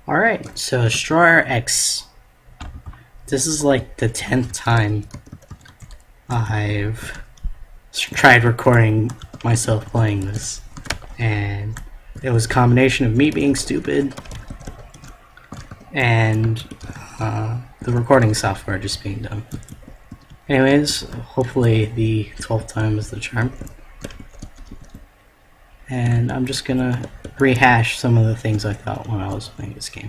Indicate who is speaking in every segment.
Speaker 1: Alright, so Stroyer X. This is like the 10th time I've tried recording myself playing this. And it was a combination of me being stupid and the recording software just being dumb. Anyways, hopefully the 12th time is the charm. And I'm just gonna rehash some of the things I thought when I was playing this game.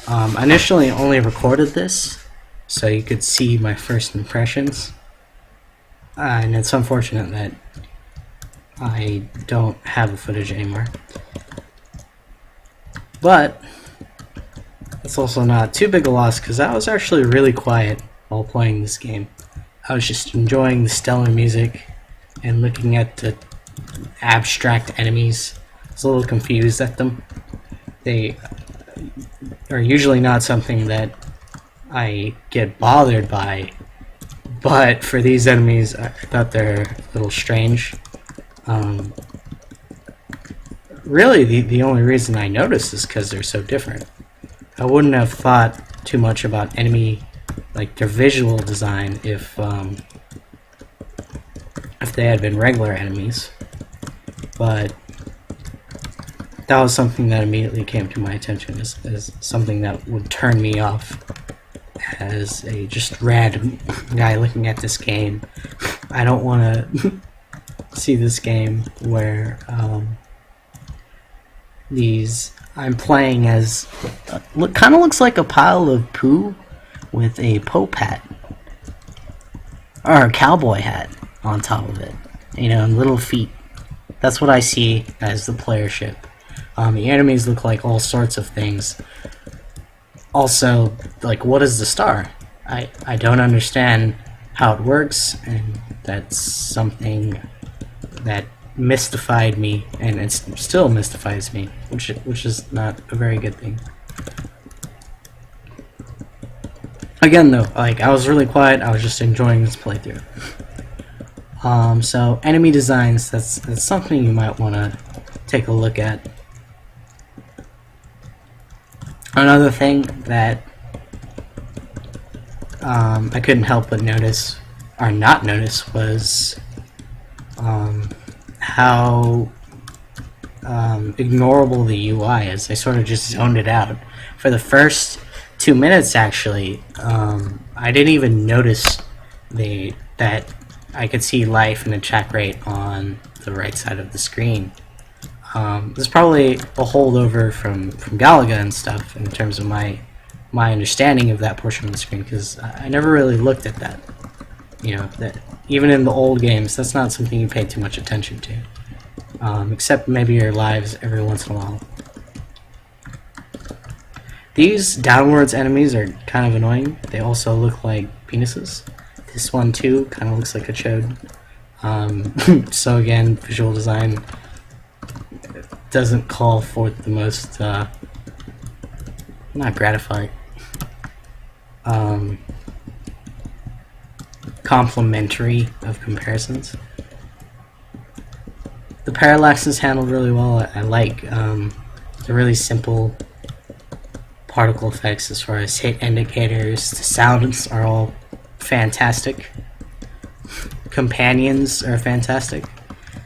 Speaker 1: I initially only recorded this so you could see my first impressions, and it's unfortunate that I don't have the footage anymore. But it's also not too big a loss because I was actually really quiet while playing this game. I was just enjoying the stellar music and looking at the abstract enemies. I was a little confused at them. They are usually not something that I get bothered by, but for these enemies I thought they're a little strange. Really the only reason I noticed is because they're so different. I wouldn't have thought too much about enemy, like their visual design, if they had been regular enemies, but that was something that immediately came to my attention as something that would turn me off as a just random guy looking at this game. I don't want to see this game where I'm playing as kind of looks like a pile of poo with a Pope hat or a cowboy hat on top of it, and little feet. That's what I see as the playership. The enemies look like all sorts of things. Also, like, what is the star? I don't understand how it works, and that's something that mystified me, and it still mystifies me, which is not a very good thing. Again, though, like, I was really quiet. I was just enjoying this playthrough. So enemy designs, that's something you might want to take a look at. Another thing that I couldn't help but notice, or not notice, was how ignorable the UI is. I sort of just zoned it out. For the first 2 minutes, actually, I didn't even notice that I could see life and attack rate on the right side of the screen. There's probably a holdover from Galaga and stuff in terms of my understanding of that portion of the screen, because I never really looked at that. That even in the old games, that's not something you pay too much attention to, except maybe your lives every once in a while. These downwards enemies are kind of annoying. They also look like penises. This one too kind of looks like a chode. So again, visual design doesn't call forth the most not gratifying, complimentary of comparisons. The parallax is handled really well. I like the really simple particle effects as far as hit indicators. The sounds are all fantastic. Companions are fantastic.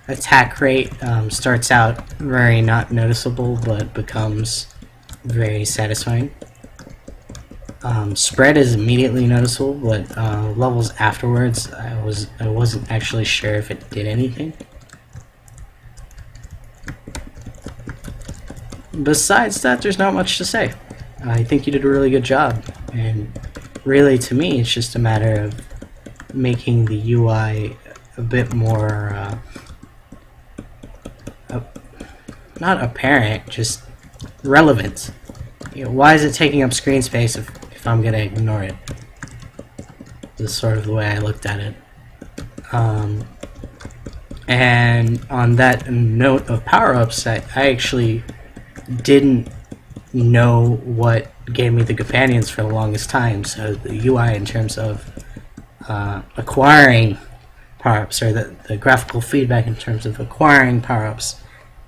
Speaker 1: Attack rate starts out very not noticeable, but becomes very satisfying. Spread is immediately noticeable, but levels afterwards, I wasn't actually sure if it did anything. Besides that, there's not much to say. I think you did a really good job, and really, to me, it's just a matter of making the UI a bit more not apparent, just relevant. Why is it taking up screen space if I'm gonna ignore it? This is sort of the way I looked at it. And on that note of power-ups, I actually didn't know what gave me the companions for the longest time, so the UI in terms of acquiring power-ups, or the graphical feedback in terms of acquiring power-ups,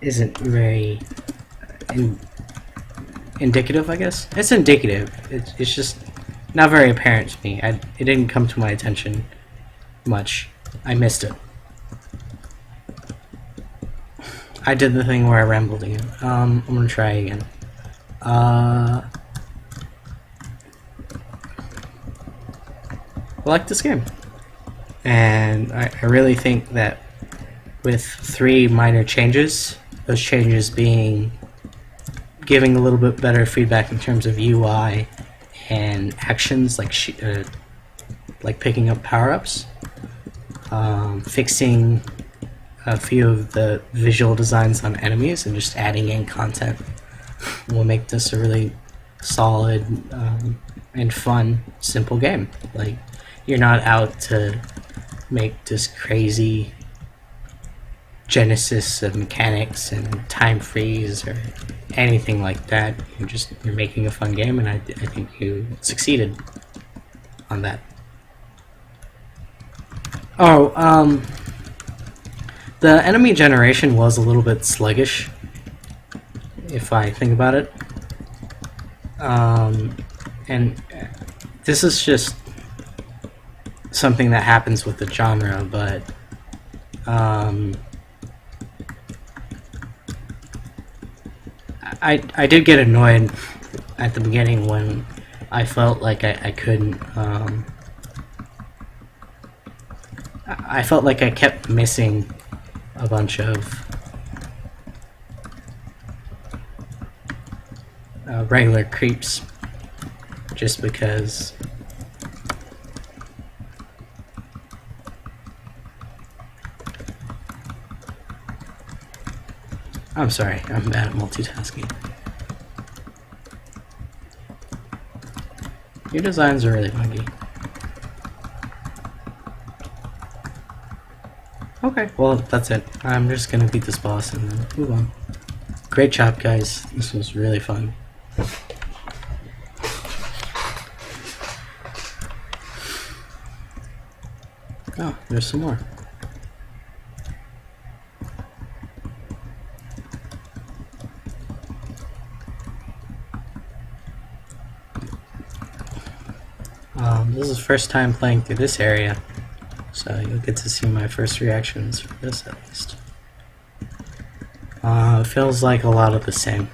Speaker 1: isn't very indicative, I guess. It's indicative. It's just not very apparent to me. It didn't come to my attention much. I missed it. I did the thing where I rambled again. I'm gonna try again. I like this game. And I really think that with 3 minor changes, those changes being giving a little bit better feedback in terms of UI and actions like picking up power-ups, fixing a few of the visual designs on enemies and just adding in content will make this a really solid and fun, simple game. Like, you're not out to make this crazy genesis of mechanics and time freeze or anything like that. You're making a fun game, and I think you succeeded on that. Oh, the enemy generation was a little bit sluggish, if I think about it. And this is just something that happens with the genre, but I did get annoyed at the beginning when I felt like I couldn't I felt like I kept missing a bunch of regular creeps just because I'm sorry, I'm bad at multitasking. Your designs are really buggy. Okay, well, that's it. I'm just gonna beat this boss and then move on. Great job, guys. This was really fun. Oh, there's some more. This is the first time playing through this area, so you'll get to see my first reactions for this at least. It feels like a lot of the same.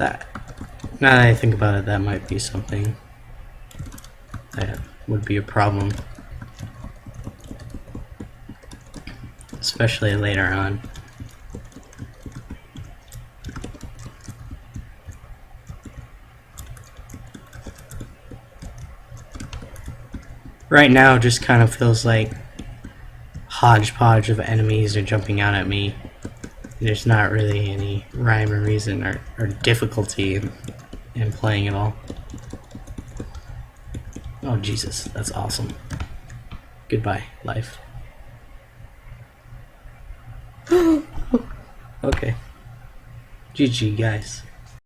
Speaker 1: Now that I think about it, that might be something that would be a problem, especially later on. Right now, it just kind of feels like hodgepodge of enemies are jumping out at me. There's not really any rhyme or reason or difficulty in playing it all. Oh Jesus, that's awesome. Goodbye, life. Okay. GG, guys.